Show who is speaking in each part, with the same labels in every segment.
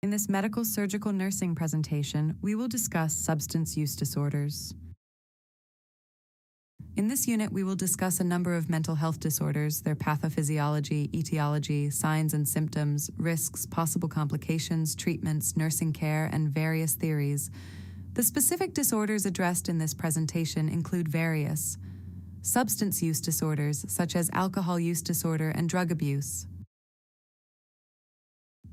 Speaker 1: In this medical surgical nursing presentation, we will discuss substance use disorders. In this unit, we will discuss a number of mental health disorders, their pathophysiology, etiology, signs and symptoms, risks, possible complications, treatments, nursing care, and various theories. The specific disorders addressed in this presentation include various substance use disorders, such as alcohol use disorder and drug abuse.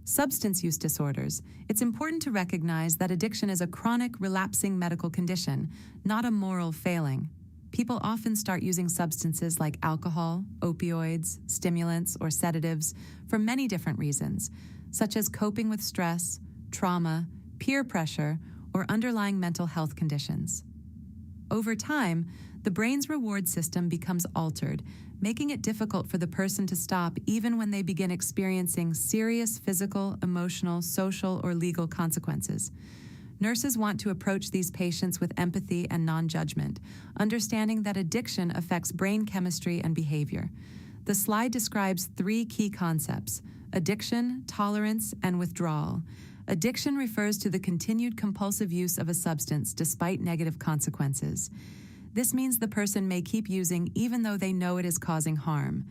Speaker 1: Substance use disorders. It's important to recognize that addiction is a chronic, relapsing medical condition, not a moral failing. People often start using substances like alcohol, opioids, stimulants, or sedatives for many different reasons, such as coping with stress, trauma, peer pressure, or underlying mental health conditions. Over time, the brain's reward system becomes altered, making it difficult for the person to stop even when they begin experiencing serious physical, emotional, social, or legal consequences. Nurses want to approach these patients with empathy and non-judgment, understanding that addiction affects brain chemistry and behavior. The slide describes 3 key concepts: addiction, tolerance, and withdrawal. Addiction refers to the continued compulsive use of a substance despite negative consequences. This means the person may keep using even though they know it is causing harm.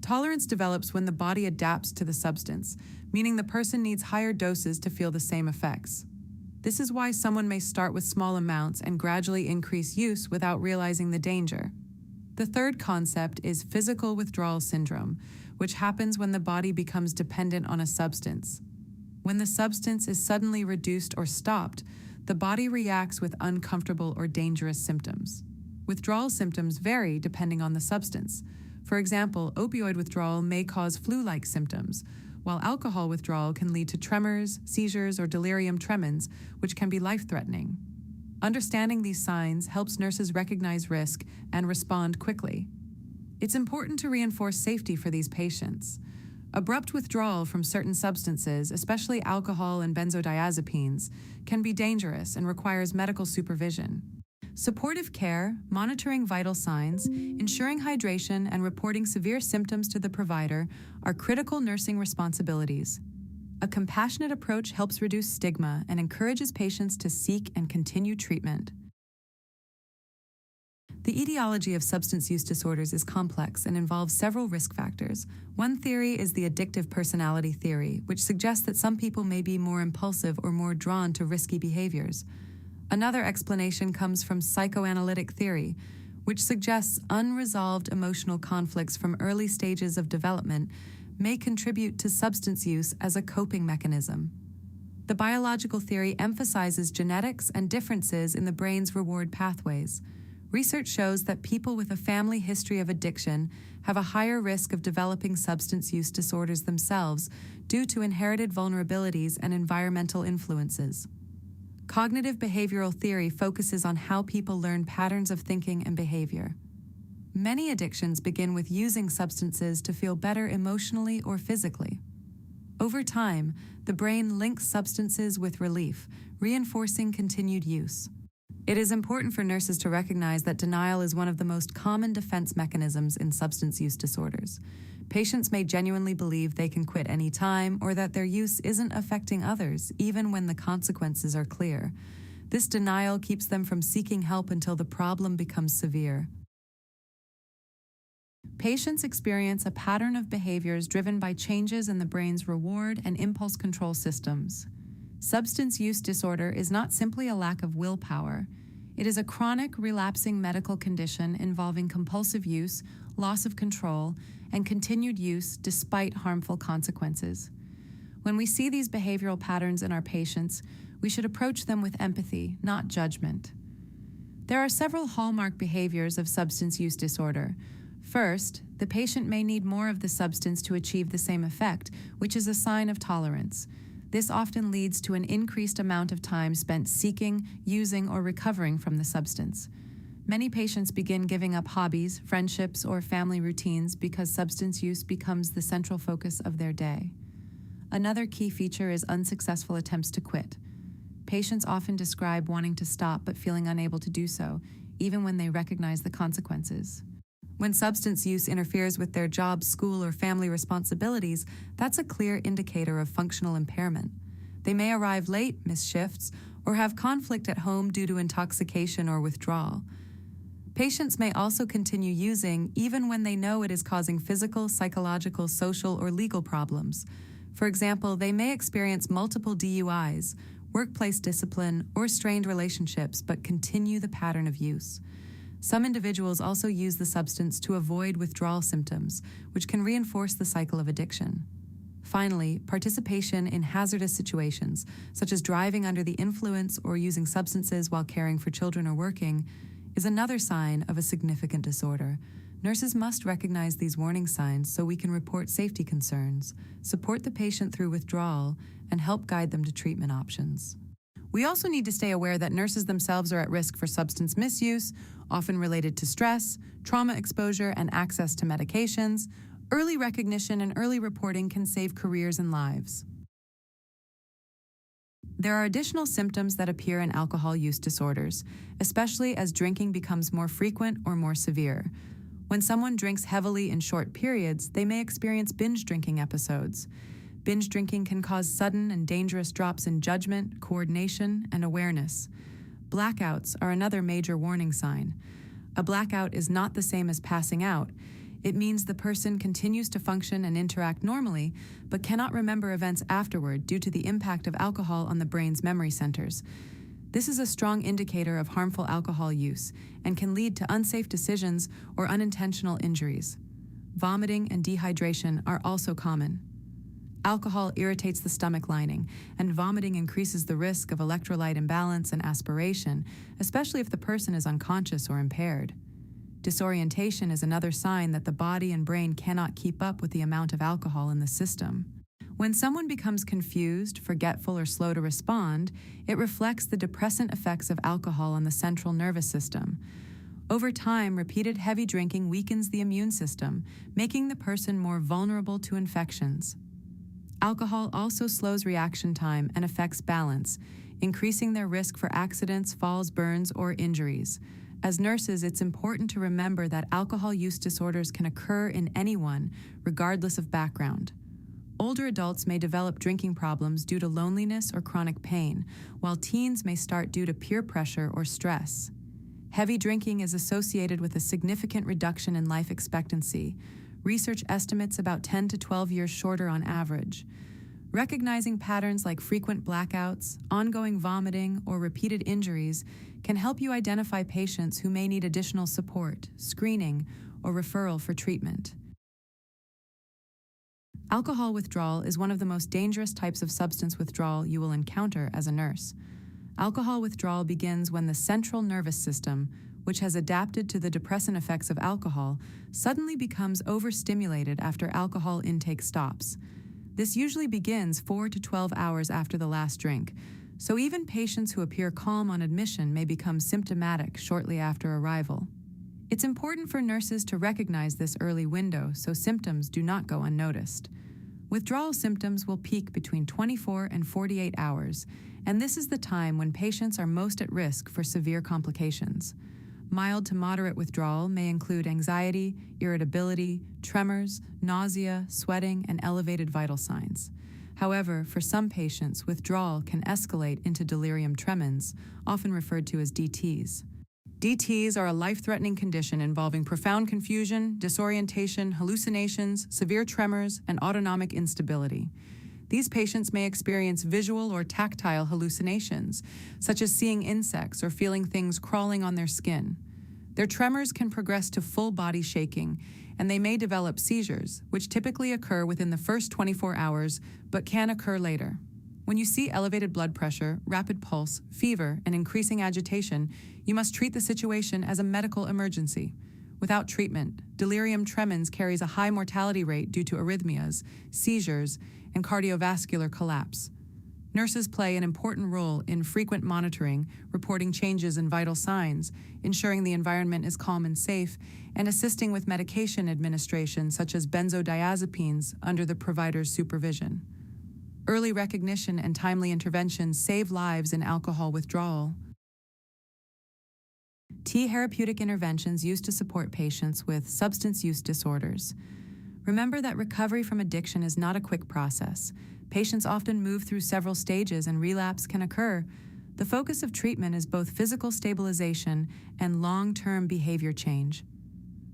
Speaker 1: Tolerance develops when the body adapts to the substance, meaning the person needs higher doses to feel the same effects. This is why someone may start with small amounts and gradually increase use without realizing the danger. The third concept is physical withdrawal syndrome, which happens when the body becomes dependent on a substance. When the substance is suddenly reduced or stopped, the body reacts with uncomfortable or dangerous symptoms. Withdrawal symptoms vary depending on the substance. For example, opioid withdrawal may cause flu-like symptoms, while alcohol withdrawal can lead to tremors, seizures, or delirium tremens, which can be life-threatening. Understanding these signs helps nurses recognize risk and respond quickly. It's important to reinforce safety for these patients. Abrupt withdrawal from certain substances, especially alcohol and benzodiazepines, can be dangerous and requires medical supervision. Supportive care, monitoring vital signs, ensuring hydration, and reporting severe symptoms to the provider are critical nursing responsibilities. A compassionate approach helps reduce stigma and encourages patients to seek and continue treatment. The etiology of substance use disorders is complex and involves several risk factors. One theory is the addictive personality theory, which suggests that some people may be more impulsive or more drawn to risky behaviors. Another explanation comes from psychoanalytic theory, which suggests unresolved emotional conflicts from early stages of development may contribute to substance use as a coping mechanism. The biological theory emphasizes genetics and differences in the brain's reward pathways. Research shows that people with a family history of addiction have a higher risk of developing substance use disorders themselves due to inherited vulnerabilities and environmental influences. Cognitive behavioral theory focuses on how people learn patterns of thinking and behavior. Many addictions begin with using substances to feel better emotionally or physically. Over time, the brain links substances with relief, reinforcing continued use. It is important for nurses to recognize that denial is one of the most common defense mechanisms in substance use disorders. Patients may genuinely believe they can quit any time or that their use isn't affecting others, even when the consequences are clear. This denial keeps them from seeking help until the problem becomes severe. Patients experience a pattern of behaviors driven by changes in the brain's reward and impulse control systems. Substance use disorder is not simply a lack of willpower. It is a chronic, relapsing medical condition involving compulsive use, loss of control, and continued use despite harmful consequences. When we see these behavioral patterns in our patients, we should approach them with empathy, not judgment. There are several hallmark behaviors of substance use disorder. First, the patient may need more of the substance to achieve the same effect, which is a sign of tolerance. This often leads to an increased amount of time spent seeking, using, or recovering from the substance. Many patients begin giving up hobbies, friendships, or family routines because substance use becomes the central focus of their day. Another key feature is unsuccessful attempts to quit. Patients often describe wanting to stop but feeling unable to do so, even when they recognize the consequences. When substance use interferes with their job, school, or family responsibilities, that's a clear indicator of functional impairment. They may arrive late, miss shifts, or have conflict at home due to intoxication or withdrawal. Patients may also continue using even when they know it is causing physical, psychological, social, or legal problems. For example, they may experience multiple DUIs, workplace discipline, or strained relationships, but continue the pattern of use. Some individuals also use the substance to avoid withdrawal symptoms, which can reinforce the cycle of addiction. Finally, participation in hazardous situations, such as driving under the influence or using substances while caring for children or working, is another sign of a significant disorder. Nurses must recognize these warning signs so we can report safety concerns, support the patient through withdrawal, and help guide them to treatment options. We also need to stay aware that nurses themselves are at risk for substance misuse, often related to stress, trauma exposure, and access to medications. Early recognition and early reporting can save careers and lives. There are additional symptoms that appear in alcohol use disorders, especially as drinking becomes more frequent or more severe. When someone drinks heavily in short periods, they may experience binge drinking episodes. Binge drinking can cause sudden and dangerous drops in judgment, coordination, and awareness. Blackouts are another major warning sign. A blackout is not the same as passing out. It means the person continues to function and interact normally, but cannot remember events afterward due to the impact of alcohol on the brain's memory centers. This is a strong indicator of harmful alcohol use and can lead to unsafe decisions or unintentional injuries. Vomiting and dehydration are also common. Alcohol irritates the stomach lining, and vomiting increases the risk of electrolyte imbalance and aspiration, especially if the person is unconscious or impaired. Disorientation is another sign that the body and brain cannot keep up with the amount of alcohol in the system. When someone becomes confused, forgetful, or slow to respond, it reflects the depressant effects of alcohol on the central nervous system. Over time, repeated heavy drinking weakens the immune system, making the person more vulnerable to infections. Alcohol also slows reaction time and affects balance, increasing their risk for accidents, falls, burns, or injuries. As nurses, it's important to remember that alcohol use disorders can occur in anyone, regardless of background. Older adults may develop drinking problems due to loneliness or chronic pain, while teens may start due to peer pressure or stress. Heavy drinking is associated with a significant reduction in life expectancy. Research estimates about 10 to 12 years shorter on average. Recognizing patterns like frequent blackouts, ongoing vomiting, or repeated injuries can help you identify patients who may need additional support, screening, or referral for treatment. Alcohol withdrawal is one of the most dangerous types of substance withdrawal you will encounter as a nurse. Alcohol withdrawal begins when the central nervous system, which has adapted to the depressant effects of alcohol, suddenly becomes overstimulated after alcohol intake stops. This usually begins 4 to 12 hours after the last drink, so even patients who appear calm on admission may become symptomatic shortly after arrival. It's important for nurses to recognize this early window so symptoms do not go unnoticed. Withdrawal symptoms will peak between 24 and 48 hours, and this is the time when patients are most at risk for severe complications. Mild to moderate withdrawal may include anxiety, irritability, tremors, nausea, sweating, and elevated vital signs. However, for some patients, withdrawal can escalate into delirium tremens, often referred to as DTs. DTs are a life-threatening condition involving profound confusion, disorientation, hallucinations, severe tremors, and autonomic instability. These patients may experience visual or tactile hallucinations, such as seeing insects or feeling things crawling on their skin. Their tremors can progress to full body shaking, and they may develop seizures, which typically occur within the first 24 hours, but can occur later. When you see elevated blood pressure, rapid pulse, fever, and increasing agitation, you must treat the situation as a medical emergency. Without treatment, delirium tremens carries a high mortality rate due to arrhythmias, seizures, and cardiovascular collapse. Nurses play an important role in frequent monitoring, reporting changes in vital signs, ensuring the environment is calm and safe, and assisting with medication administration such as benzodiazepines under the provider's supervision. Early recognition and timely intervention save lives in alcohol withdrawal. Therapeutic interventions used to support patients with substance use disorders. Remember that recovery from addiction is not a quick process. Patients often move through several stages and relapse can occur. The focus of treatment is both physical stabilization and long-term behavior change.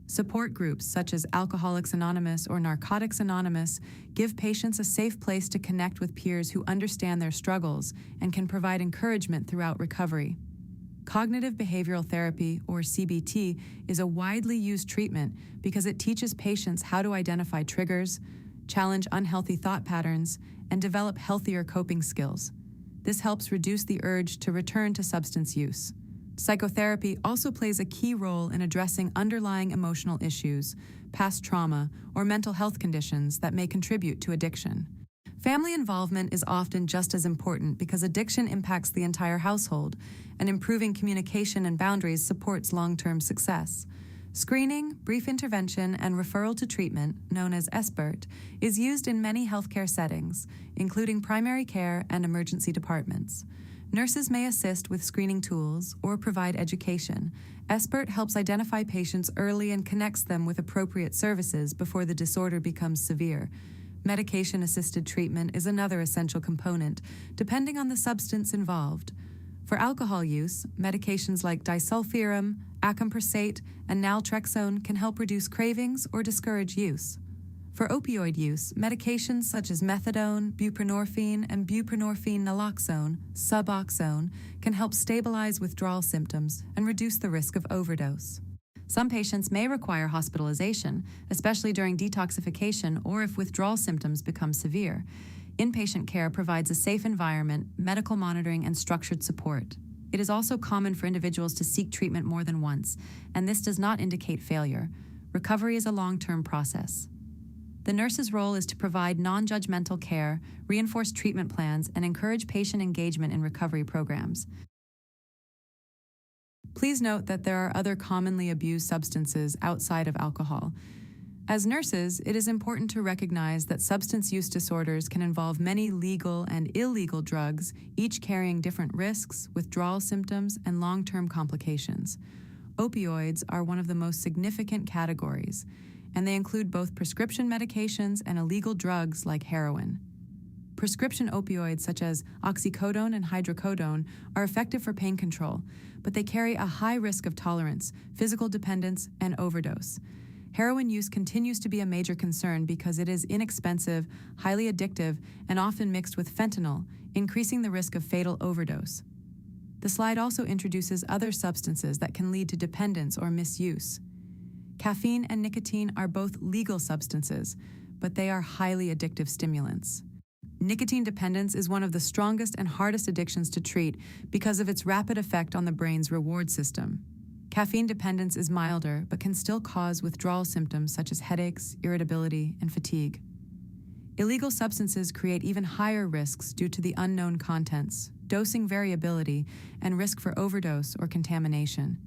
Speaker 1: Support groups such as Alcoholics Anonymous or Narcotics Anonymous give patients a safe place to connect with peers who understand their struggles and can provide encouragement throughout recovery. Cognitive behavioral therapy, or CBT, is a widely used treatment because it teaches patients how to identify triggers, challenge unhealthy thought patterns, and develop healthier coping skills. This helps reduce the urge to return to substance use. Psychotherapy also plays a key role in addressing underlying emotional issues, past trauma, or mental health conditions that may contribute to addiction. Family involvement is often just as important because addiction impacts the entire household, and improving communication and boundaries supports long-term success. Screening, brief intervention, and referral to treatment, known as SBIRT, is used in many healthcare settings, including primary care and emergency departments. Nurses may assist with screening tools or provide education. SBIRT helps identify patients early and connects them with appropriate services before the disorder becomes severe. Medication-assisted treatment is another essential component, depending on the substance involved. For alcohol use, medications like disulfiram, acamprosate, and naltrexone can help reduce cravings or discourage use. For opioid use, medications such as methadone, buprenorphine, and buprenorphine naloxone, Suboxone, can help stabilize withdrawal symptoms and reduce the risk of overdose. Some patients may require hospitalization, especially during detoxification or if withdrawal symptoms become severe. Inpatient care provides a safe environment, medical monitoring, and structured support. It is also common for individuals to seek treatment more than once, and this does not indicate failure. Recovery is a long-term process. The nurse's role is to provide non-judgmental care, reinforce treatment plans, and encourage patient engagement in recovery programs. Please note that there are other commonly abused substances outside of alcohol. As nurses, it is important to recognize that substance use disorders can involve many legal and illegal drugs, each carrying different risks, withdrawal symptoms, and long-term complications. Opioids are one of the most significant categories, and they include both prescription medications and illegal drugs like heroin. Prescription opioids such as oxycodone and hydrocodone are effective for pain control, but they carry a high risk of tolerance, physical dependence, and overdose. Heroin use continues to be a major concern because it is inexpensive, highly addictive, and often mixed with fentanyl, increasing the risk of fatal overdose. The slide also introduces other substances that can lead to dependence or misuse. Caffeine and nicotine are both legal substances, but they are highly addictive stimulants. Nicotine dependence is one of the strongest and hardest addictions to treat because of its rapid effect on the brain's reward system. Caffeine dependence is milder, but can still cause withdrawal symptoms such as headaches, irritability, and fatigue. Illegal substances create even higher risks due to the unknown contents, dosing variability, and risk for overdose or contamination.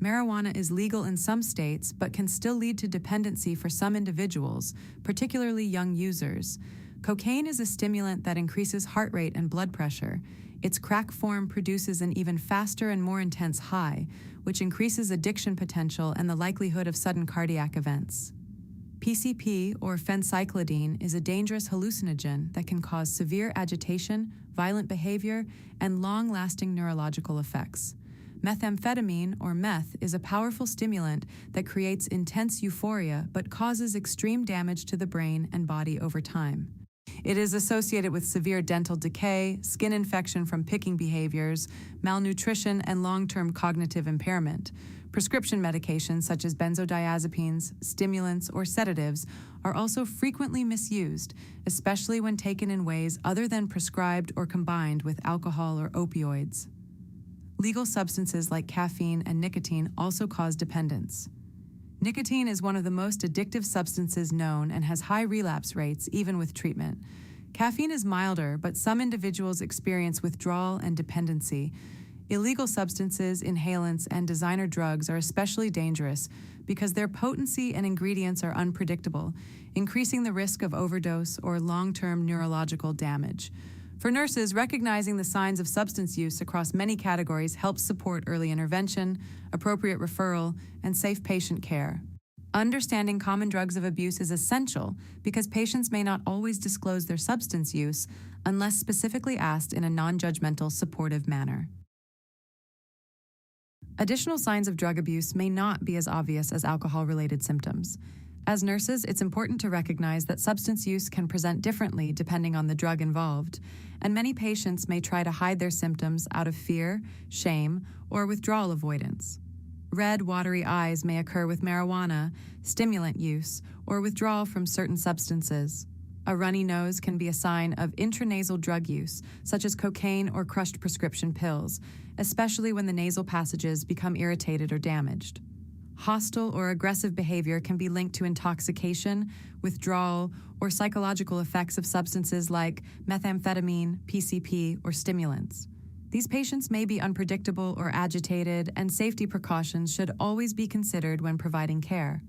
Speaker 1: Marijuana is legal in some states, but can still lead to dependency for some individuals, particularly young users. Cocaine is a stimulant that increases heart rate and blood pressure. Its crack form produces an even faster and more intense high, which increases addiction potential and the likelihood of sudden cardiac events. PCP, or phencyclidine, is a dangerous hallucinogen that can cause severe agitation, violent behavior, and long-lasting neurological effects. Methamphetamine, or meth, is a powerful stimulant that creates intense euphoria but causes extreme damage to the brain and body over time. It is associated with severe dental decay, skin infection from picking behaviors, malnutrition, and long-term cognitive impairment. Prescription medications such as benzodiazepines, stimulants, or sedatives are also frequently misused, especially when taken in ways other than prescribed or combined with alcohol or opioids. Legal substances like caffeine and nicotine also cause dependence. Nicotine is one of the most addictive substances known and has high relapse rates even with treatment. Caffeine is milder, but some individuals experience withdrawal and dependency. Illegal substances, inhalants, and designer drugs are especially dangerous because their potency and ingredients are unpredictable, increasing the risk of overdose or long-term neurological damage. For nurses, recognizing the signs of substance use across many categories helps support early intervention, appropriate referral, and safe patient care. Understanding common drugs of abuse is essential because patients may not always disclose their substance use unless specifically asked in a non-judgmental, supportive manner. Additional signs of drug abuse may not be as obvious as alcohol-related symptoms. As nurses, it's important to recognize that substance use can present differently depending on the drug involved, and many patients may try to hide their symptoms out of fear, shame, or withdrawal avoidance. Red, watery eyes may occur with marijuana, stimulant use, or withdrawal from certain substances. A runny nose can be a sign of intranasal drug use, such as cocaine or crushed prescription pills, especially when the nasal passages become irritated or damaged. Hostile or aggressive behavior can be linked to intoxication, withdrawal, or psychological effects of substances like methamphetamine, PCP, or stimulants. These patients may be unpredictable or agitated, and safety precautions should always be considered when providing care.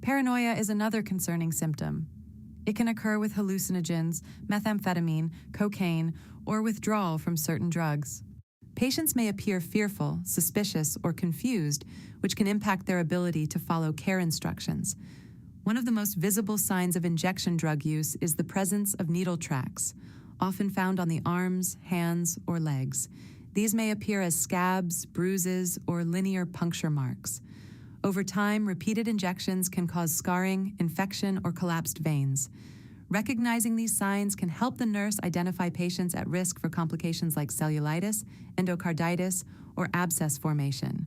Speaker 1: Paranoia is another concerning symptom. It can occur with hallucinogens, methamphetamine, cocaine, or withdrawal from certain drugs. Patients may appear fearful, suspicious, or confused, which can impact their ability to follow care instructions. One of the most visible signs of injection drug use is the presence of needle tracks, often found on the arms, hands, or legs. These may appear as scabs, bruises, or linear puncture marks. Over time, repeated injections can cause scarring, infection, or collapsed veins. Recognizing these signs can help the nurse identify patients at risk for complications like cellulitis, endocarditis, or abscess formation.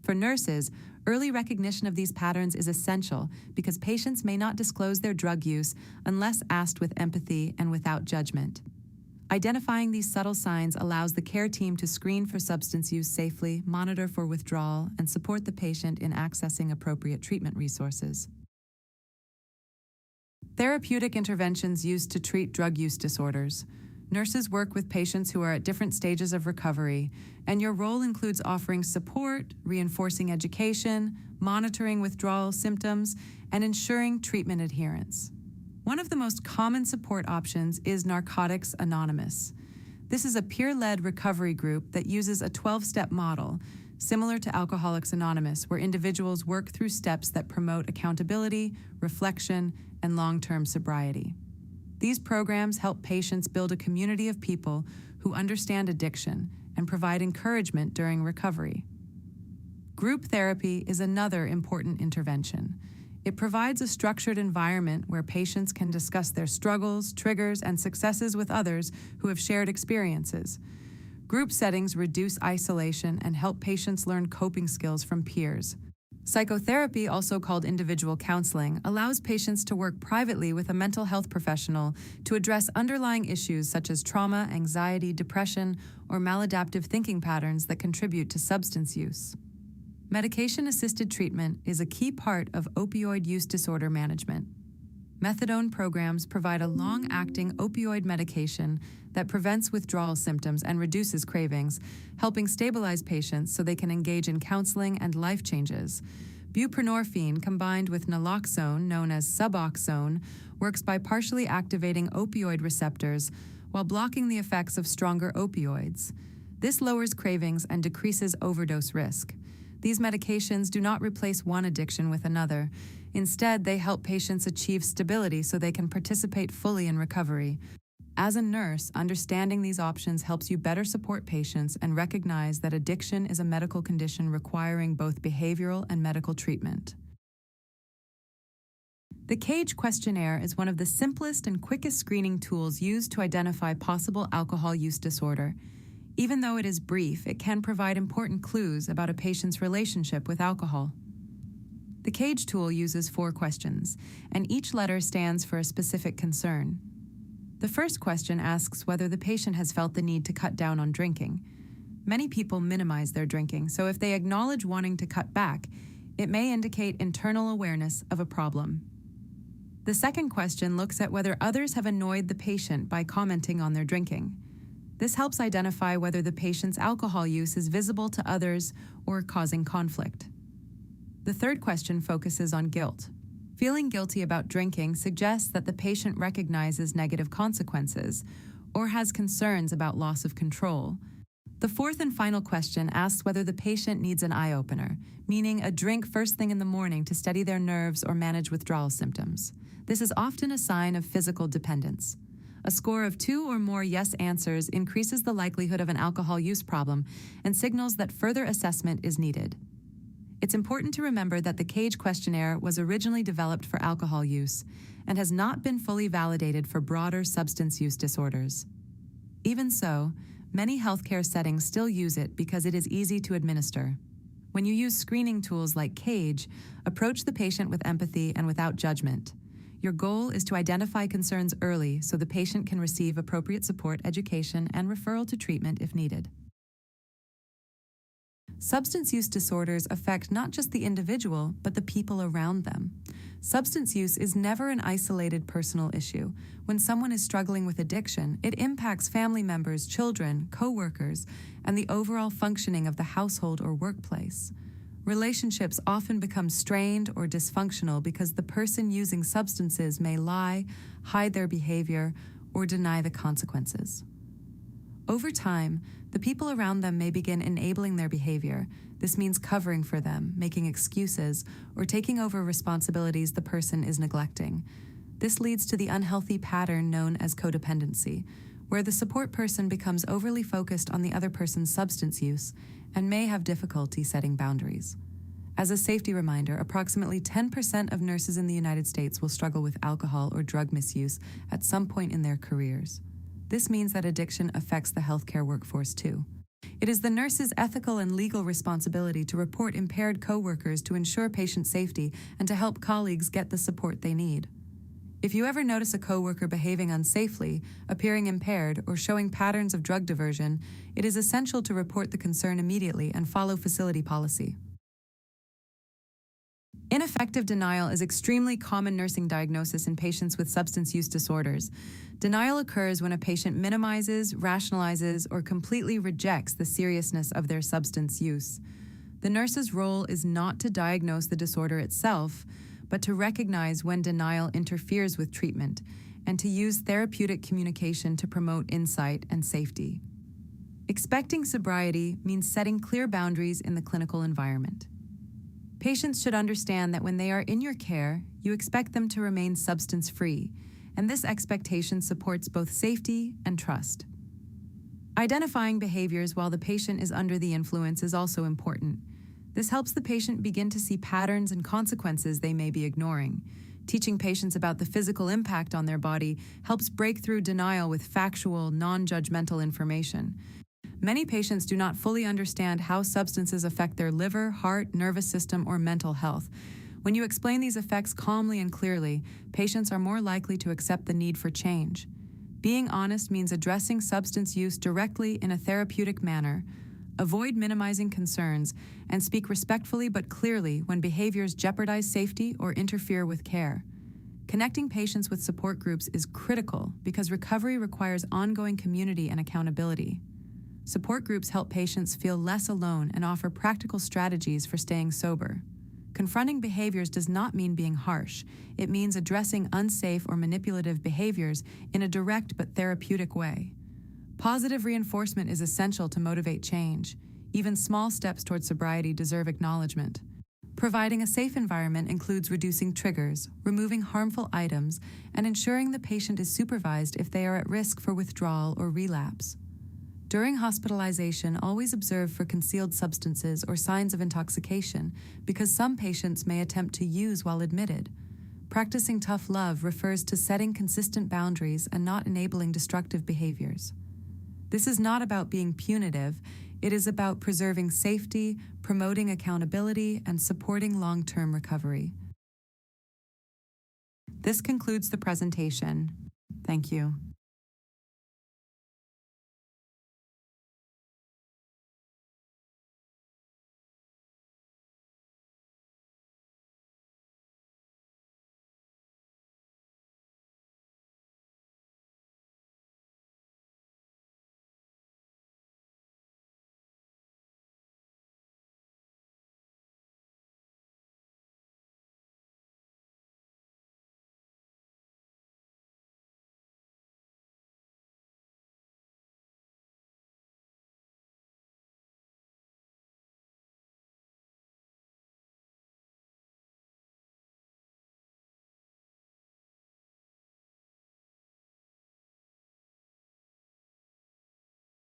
Speaker 1: For nurses, early recognition of these patterns is essential because patients may not disclose their drug use unless asked with empathy and without judgment. Identifying these subtle signs allows the care team to screen for substance use safely, monitor for withdrawal, and support the patient in accessing appropriate treatment resources. Therapeutic interventions used to treat drug use disorders. Nurses work with patients who are at different stages of recovery, and your role includes offering support, reinforcing education, monitoring withdrawal symptoms, and ensuring treatment adherence. One of the most common support options is Narcotics Anonymous. This is a peer-led recovery group that uses a 12-step model, similar to Alcoholics Anonymous, where individuals work through steps that promote accountability, reflection, and long-term sobriety. These programs help patients build a community of people who understand addiction and provide encouragement during recovery. Group therapy is another important intervention. It provides a structured environment where patients can discuss their struggles, triggers, and successes with others who have shared experiences. Group settings reduce isolation and help patients learn coping skills from peers. Psychotherapy, also called individual counseling, allows patients to work privately with a mental health professional to address underlying issues such as trauma, anxiety, depression, or maladaptive thinking patterns that contribute to substance use. Medication-assisted treatment is a key part of opioid use disorder management. Methadone programs provide a long-acting opioid medication that prevents withdrawal symptoms and reduces cravings, helping stabilize patients so they can engage in counseling and life changes. Buprenorphine combined with naloxone, known as Suboxone, works by partially activating opioid receptors while blocking the effects of stronger opioids. This lowers cravings and decreases overdose risk. These medications do not replace one addiction with another. Instead, they help patients achieve stability so they can participate fully in recovery. As a nurse, understanding these options helps you better support patients and recognize that addiction is a medical condition requiring both behavioral and medical treatment. The CAGE questionnaire is one of the simplest and quickest screening tools used to identify possible alcohol use disorder. Even though it is brief, it can provide important clues about a patient's relationship with alcohol. The CAGE tool uses 4 questions, and each letter stands for a specific concern. The first question asks whether the patient has felt the need to cut down on drinking. Many people minimize their drinking, so if they acknowledge wanting to cut back, it may indicate internal awareness of a problem. The second question looks at whether others have annoyed the patient by commenting on their drinking. This helps identify whether the patient's alcohol use is visible to others or causing conflict. The third question focuses on guilt. Feeling guilty about drinking suggests that the patient recognizes negative consequences or has concerns about loss of control. The fourth and final question asks whether the patient needs an eye-opener, meaning a drink first thing in the morning to steady their nerves or manage withdrawal symptoms. This is often a sign of physical dependence. A score of 2 or more yes answers increases the likelihood of an alcohol use problem and signals that further assessment is needed. It's important to remember that the CAGE questionnaire was originally developed for alcohol use and has not been fully validated for broader substance use disorders. Even so, many healthcare settings still use it because it is easy to administer. When you use screening tools like CAGE, approach the patient with empathy and without judgment. Your goal is to identify concerns early so the patient can receive appropriate support, education, and referral to treatment if needed. Substance use disorders affect not just the individual, but the people around them. Substance use is never an isolated personal issue. When someone is struggling with addiction, it impacts family members, children, co-workers, and the overall functioning of the household or workplace. Relationships often become strained or dysfunctional because the person using substances may lie, hide their behavior, or deny the consequences. Over time, the people around them may begin enabling their behavior. This means covering for them, making excuses, or taking over responsibilities the person is neglecting. This leads to the unhealthy pattern known as codependency, where the support person becomes overly focused on the other person's substance use and may have difficulty setting boundaries. As a safety reminder, approximately 10% of nurses in the United States will struggle with alcohol or drug misuse at some point in their careers. This means that addiction affects the healthcare workforce too. It is the nurse's ethical and legal responsibility to report impaired coworkers to ensure patient safety and to help colleagues get the support they need. If you ever notice a coworker behaving unsafely, appearing impaired, or showing patterns of drug diversion, it is essential to report the concern immediately and follow facility policy. Ineffective denial is extremely common nursing diagnosis in patients with substance use disorders. Denial occurs when a patient minimizes, rationalizes, or completely rejects the seriousness of their substance use. The nurse's role is not to diagnose the disorder itself, but to recognize when denial interferes with treatment and to use therapeutic communication to promote insight and safety. Expecting sobriety means setting clear boundaries in the clinical environment. Patients should understand that when they are in your care, you expect them to remain substance-free, and this expectation supports both safety and trust. Identifying behaviors while the patient is under the influence is also important. This helps the patient begin to see patterns and consequences they may be ignoring. Teaching patients about the physical impact on their body helps break through denial with factual, non-judgmental information. Many patients do not fully understand how substances affect their liver, heart, nervous system, or mental health. When you explain these effects calmly and clearly, patients are more likely to accept the need for change. Being honest means addressing substance use directly in a therapeutic manner. Avoid minimizing concerns and speak respectfully but clearly when behaviors jeopardize safety or interfere with care. Connecting patients with support groups is critical because recovery requires ongoing community and accountability. Support groups help patients feel less alone and offer practical strategies for staying sober. Confronting behaviors does not mean being harsh. It means addressing unsafe or manipulative behaviors in a direct but therapeutic way. Positive reinforcement is essential to motivate change. Even small steps toward sobriety deserve acknowledgement. Providing a safe environment includes reducing triggers, removing harmful items, and ensuring the patient is supervised if they are at risk for withdrawal or relapse. During hospitalization, always observe for concealed substances or signs of intoxication, because some patients may attempt to use while admitted. Practicing tough love refers to setting consistent boundaries and not enabling destructive behaviors. This is not about being punitive. It is about preserving safety, promoting accountability, and supporting long-term recovery. This concludes the presentation. Thank you.